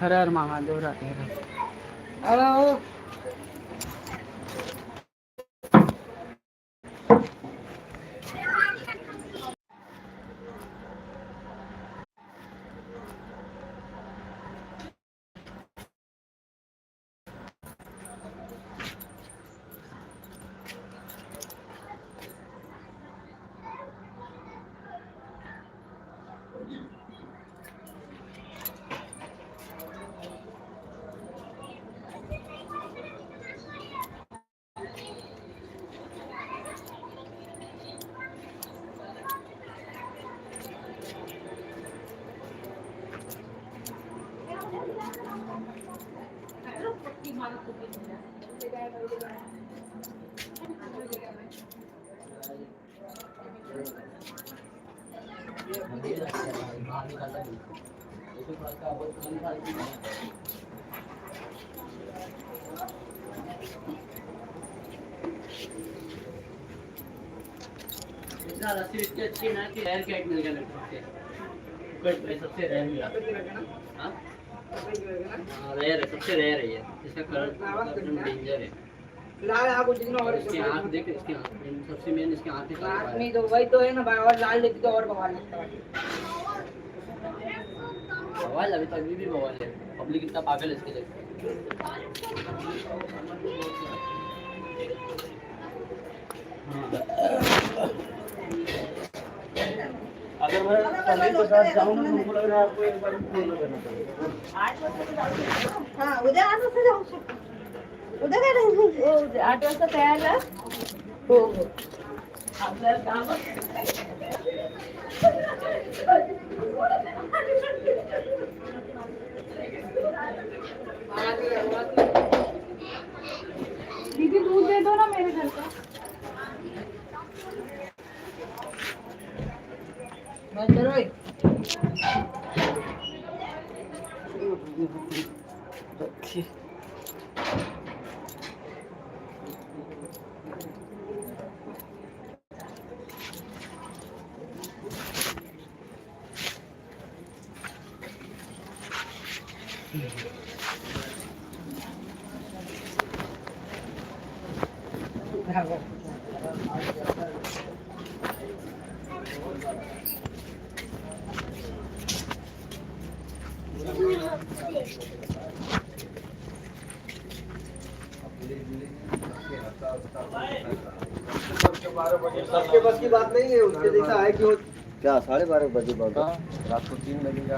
हर हर Mahadev Radhe hello रस्सी इतनी अच्छी है ना कि रेयर कैट मिल गया मेरे को सबसे रेयर मिला हाँ रेयर है सबसे रेयर है ये इसका कलर डेंजर है लाल आँख कुछ दिन और इसकी आँख देख इसकी आँख सबसे मेन इसकी आँख है आँख में तो वही तो है ना भाई और लाल देखी तो और बवाल लगता है बवाल अभी तक भी बवाल है पब्लिक इतना पागल है इसके लिए अगर मैं पंडित के साथ जाऊँ ना उनको लग रहा है आपको एक बार फोन करना पड़ेगा 8 वाजता हाँ उद्या 8 वाजता जाऊ शकतो उद्या काय नाही 8 वाजता तयार राहा हो हो आपल्याला काम दीदी दूध दे दो ना मेरे घर का बंदरोय सबके बस की बात नहीं है उसके जैसा है कि वो क्या 12:30 बजे बात रात को 3 बजे का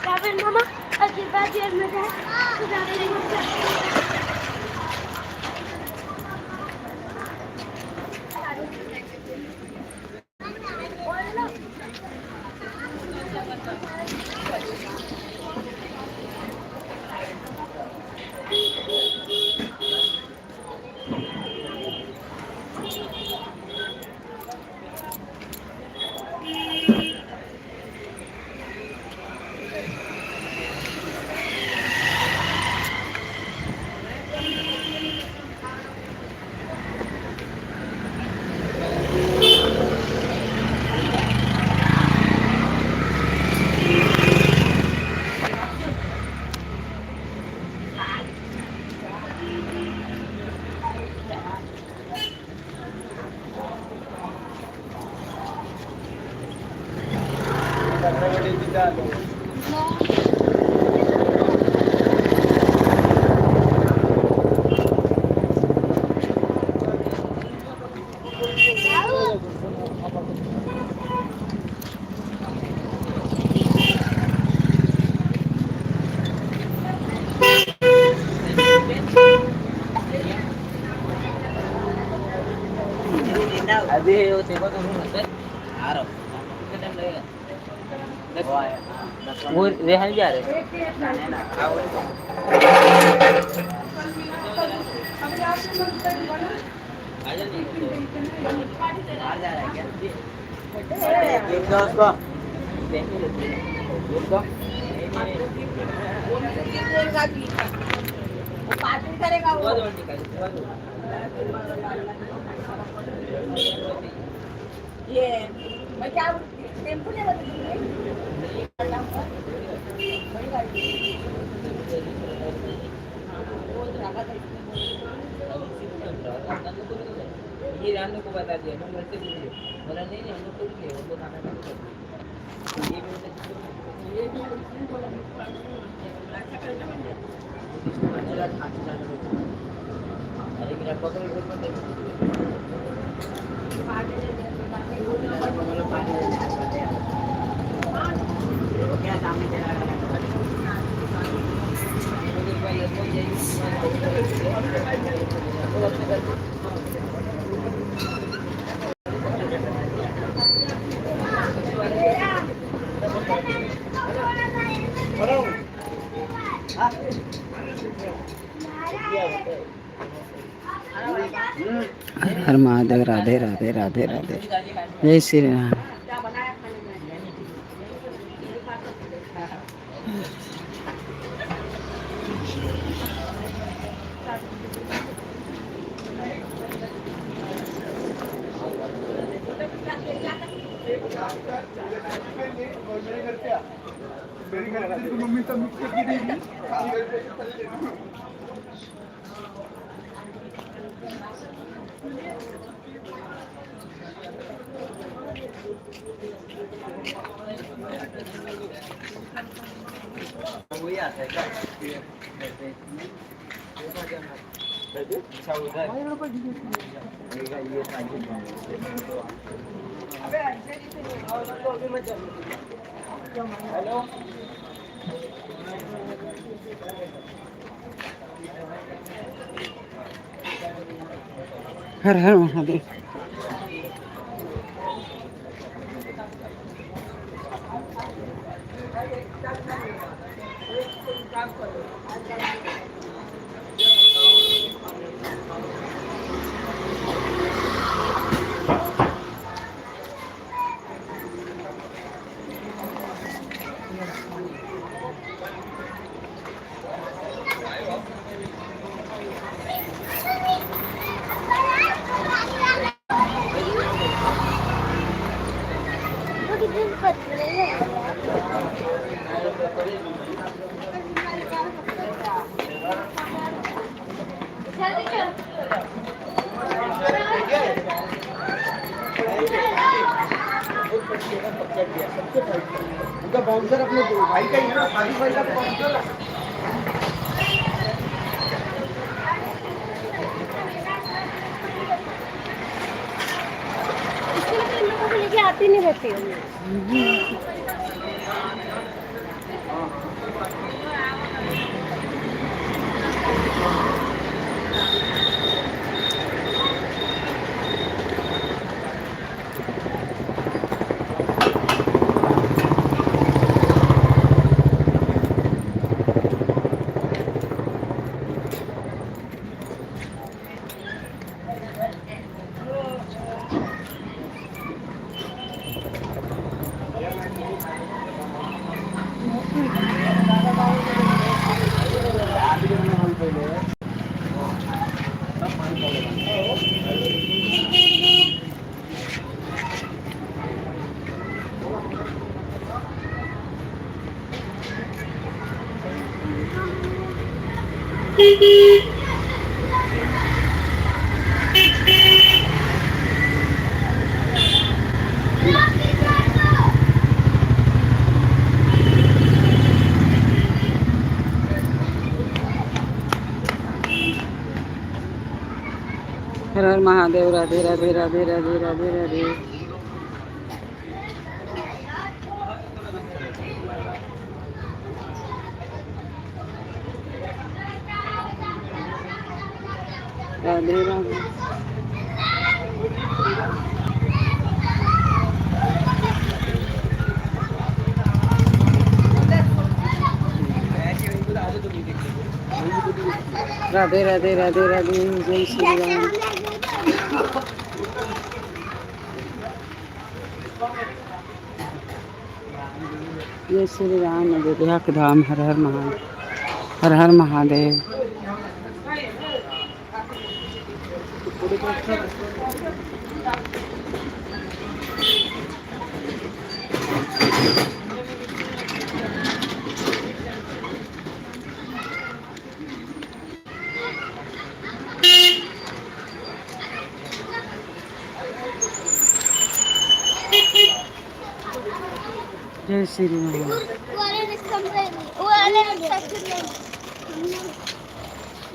आदमी मामा आशीर्वाद देर में जाए अभी वो तेरे को तो नहीं आ रहा कितना टाइम लगेगा वो आया वो रेहान भी आ रहे आ जा रहा है क्या उसका देखो वो पार्टी करेगा वो। ये मैं क्या टेम्पो ले बता ये रानू को बता दिया मैं से बोलिए बोला नहीं हम लोग कुछ नहीं वो तो खाना नहीं करते ये भी अरे मेरा पकड़ के मत क्या सामने चला हर महादेव राधे राधे राधे राधे जय श्री राम। मम्मी तो मिक्स करके देगी। वही आता है क्या? अच्छा उधर हेलो हर हर महादेव। उनका बाउंसर अपने भाई का ही है ना, साजिद भाई का बाउंसर। लेके आती नहीं रहती हर हर महादेव राधे राधे राधे राधे राधे राधे। राधे राधे। राधे राधे राधे राधे जय श्री राम। जय श्री राम अयोध्या धाम। हर हर महादेव, हर हर महादेव। जय श्री राम।